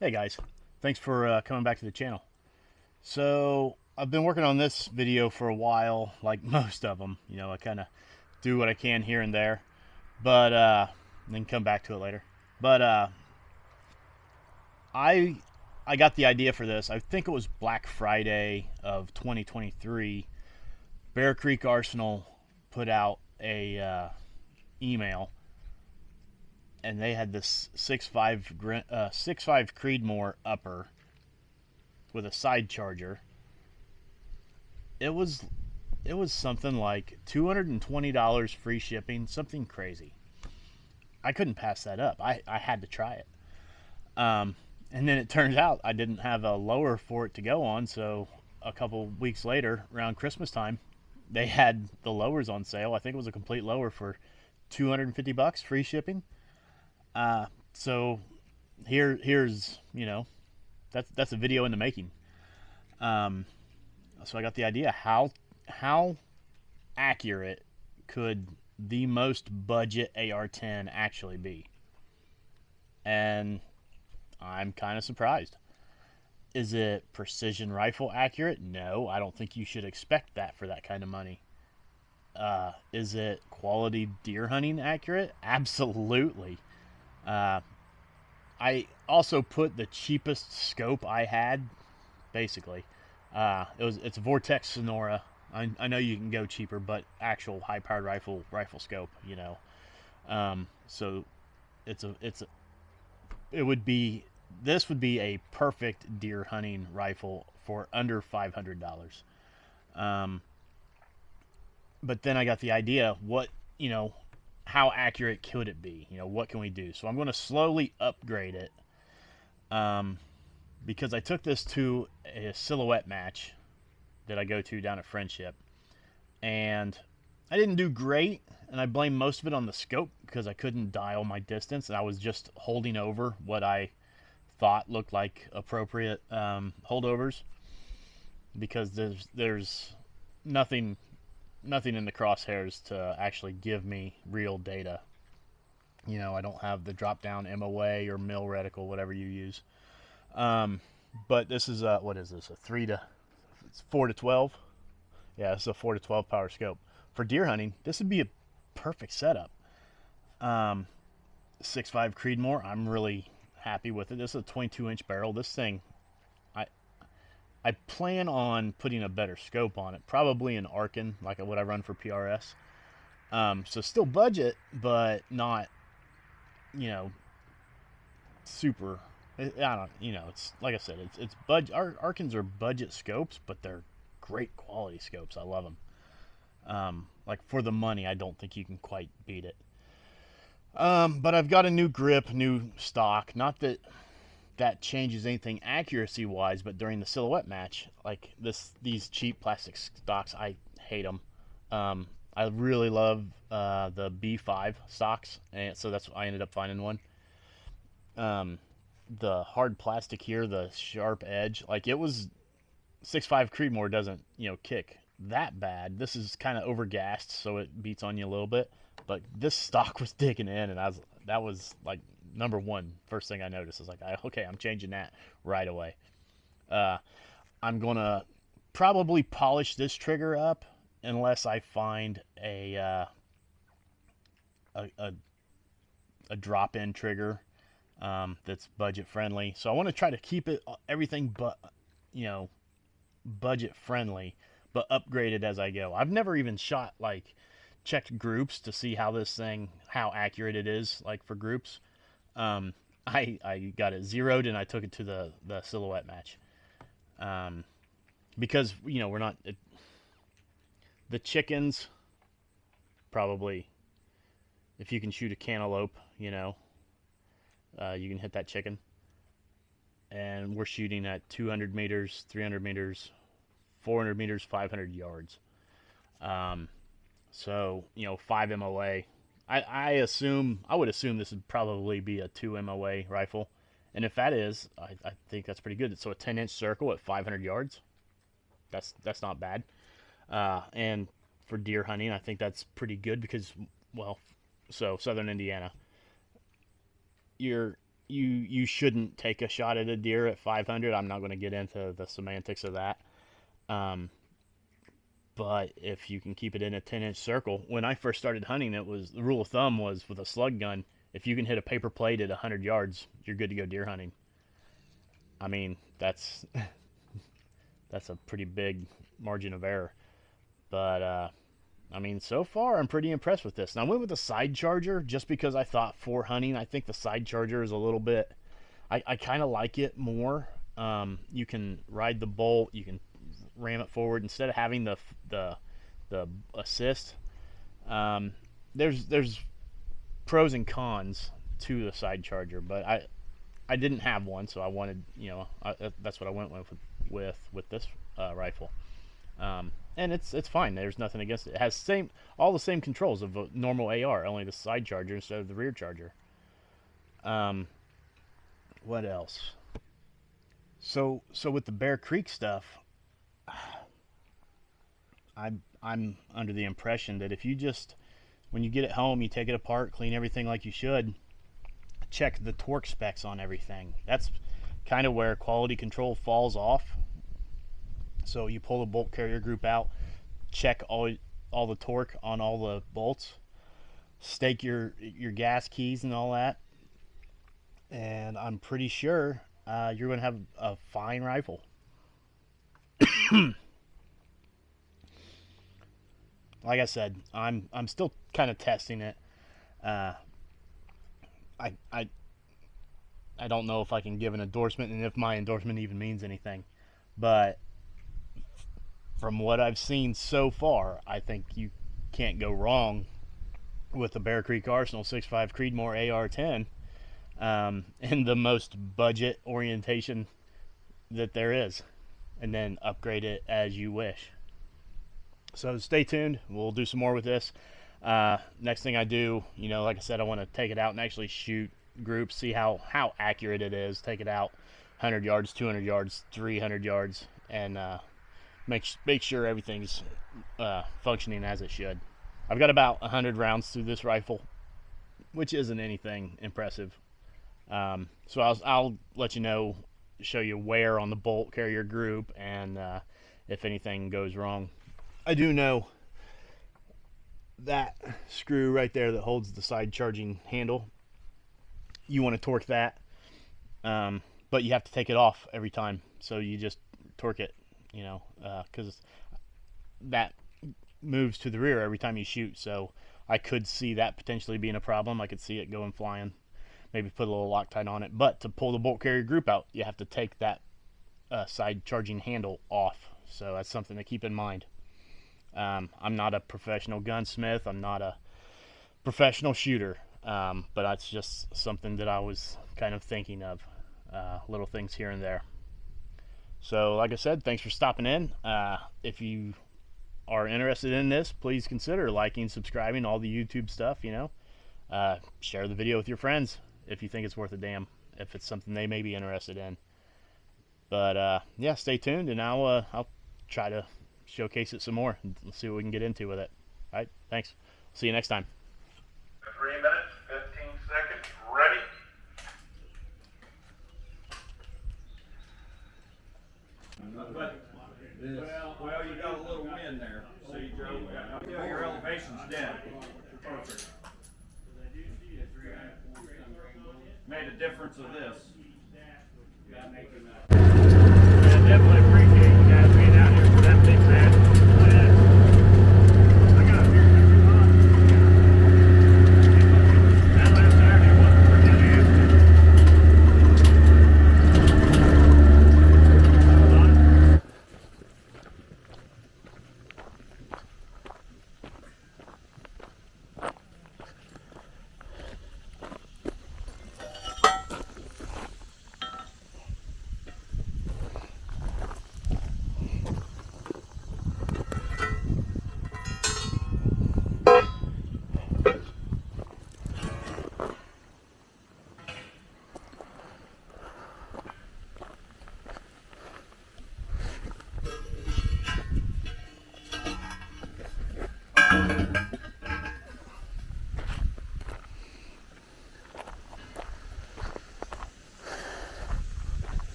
Hey guys, thanks for coming back to the channel. So I've been working on this video for a while, like most of them. I kind of do what I can here and there, but then come back to it later. But I I got the idea for this. I think it was Black Friday of 2023. Bear Creek Arsenal put out a email, and they had this 6.5 Creedmoor upper with a side charger. It was something like $220 free shipping, something crazy. I couldn't pass that up. I had to try it. Um, and then it turns out I didn't have a lower for it to go on, so a couple weeks later, around Christmas time, they had the lowers on sale. I think it was a complete lower for $250 free shipping. So here's that's a video in the making. Um, so I got the idea how accurate could the most budget AR-10 actually be, and I'm kind of surprised. Is it precision rifle accurate? No, I don't think you should expect that for that kind of money. Is it quality deer hunting accurate? Absolutely. Uh, I also put the cheapest scope I had, basically. It's a Vortex Sonora. I know you can go cheaper, but actual high powered rifle scope. So it would be this would be a perfect deer hunting rifle for under $500. Um, but then I got the idea. How accurate could it be? What can we do? So I'm going to slowly upgrade it. Um, because I took this to a silhouette match that I go to down at Friendship, and I didn't do great, and I blame most of it on the scope because I couldn't dial my distance, and I was just holding over what I thought looked like appropriate holdovers, because there's nothing in the crosshairs to actually give me real data. I don't have the drop down MOA or mil reticle, whatever you use. But this is what is this? It's 4 to 12. Yeah, this is a 4 to 12 power scope for deer hunting. This would be a perfect setup. Um, 6.5 Creedmoor. I'm really happy with it. This is a 22-inch barrel. This thing, I I plan on putting a better scope on it, probably an Arkin, like what I run for PRS. So still budget, but not you know super. I don't. It's like I said. It's budget. Arkins are budget scopes, but they're great quality scopes. I love them. Like for the money, I don't think you can quite beat it. But I've got a new grip, new stock. Not that that changes anything accuracy wise, but during the silhouette match, like these cheap plastic stocks, I hate them. I really love the B5 stocks, and so that's I ended up finding one. Um, the hard plastic here, the sharp edge, like it was 6.5 Creedmoor doesn't kick that bad. This is kind of overgassed, so it beats on you a little bit. But this stock was digging in, and that was like number one first thing I noticed. Is like, okay, I'm changing that right away. Uh, I'm gonna probably polish this trigger up unless I find a a drop-in trigger that's budget friendly. So I want to try to keep it everything but you know budget friendly, but upgrade it as I go. I've never even shot like checked groups to see how accurate it is like for groups. Um, I got it zeroed and I took it to the silhouette match. Um, because we're not the chickens probably, if you can shoot a cantaloupe, you can hit that chicken. And we're shooting at 200 meters, 300 meters, 400 meters, 500 yards. Um, so 5 MOA. I would assume this would probably be a 2 MOA rifle, and if that is, I think that's pretty good. So a 10-inch circle at 500 yards. That's not bad. And for deer hunting, I think that's pretty good because, well, so southern Indiana, you're you shouldn't take a shot at a deer at 500. I'm not going to get into the semantics of that. Um, but if you can keep it in a 10-inch circle, when I first started hunting, it was the rule of thumb was with a slug gun, if you can hit a paper plate at 100 yards, you're good to go deer hunting. I mean, that's that's a pretty big margin of error. But I mean, so far I'm pretty impressed with this. And I went with the side charger just because I thought for hunting, I think the side charger is a little bit. I kind of like it more. You can ride the bolt, you can ram it forward instead of having the assist. There's pros and cons to the side charger, but I didn't have one, so I wanted, that's what I went with this rifle. And it's fine. There's nothing against it. It has all the same controls of a normal AR, only the side charger instead of the rear charger. What else? So with the Bear Creek stuff, I'm under the impression that if you just, when you get it home, you take it apart, clean everything like you should, check the torque specs on everything. That's kind of where quality control falls off. So you pull the bolt carrier group out, check all the torque on all the bolts, stake your gas keys and all that, and I'm pretty sure you're going to have a fine rifle. Like I said, I'm still kind of testing it. I don't know if I can give an endorsement and if my endorsement even means anything, but from what I've seen so far, I think you can't go wrong with the Bear Creek Arsenal 6.5 Creedmoor AR10 in the most budget orientation that there is, and then upgrade it as you wish. So stay tuned. We'll do some more with this. Next thing I do, like I said, I want to take it out and actually shoot groups, see how accurate it is. Take it out 100 yards, 200 yards, 300 yards, and make sure everything's functioning as it should. I've got about 100 rounds through this rifle, which isn't anything impressive. So I'll let you know, show you where on the bolt carrier group, and if anything goes wrong. I do know that screw right there that holds the side charging handle, you want to torque that, but you have to take it off every time. So you just torque it, because that moves to the rear every time you shoot. So I could see that potentially being a problem. I could see it going flying. Maybe put a little Loctite on it. But to pull the bolt carrier group out, you have to take that side charging handle off. So that's something to keep in mind. I'm not a professional gunsmith. I'm not a professional shooter. But that's just something that I was kind of thinking of. Little things here and there. So like I said, thanks for stopping in. If you are interested in this, please consider liking, subscribing, all the YouTube stuff, share the video with your friends if you think it's worth a damn, if it's something they may be interested in. But yeah, stay tuned, and I'll try to showcase it some more and see what we can get into with it. All right, thanks. See you next time. 3 minutes, 15 seconds, ready. Well, you got a little wind there. See, Joe, your elevation's dead. Perfect. Made a difference of this.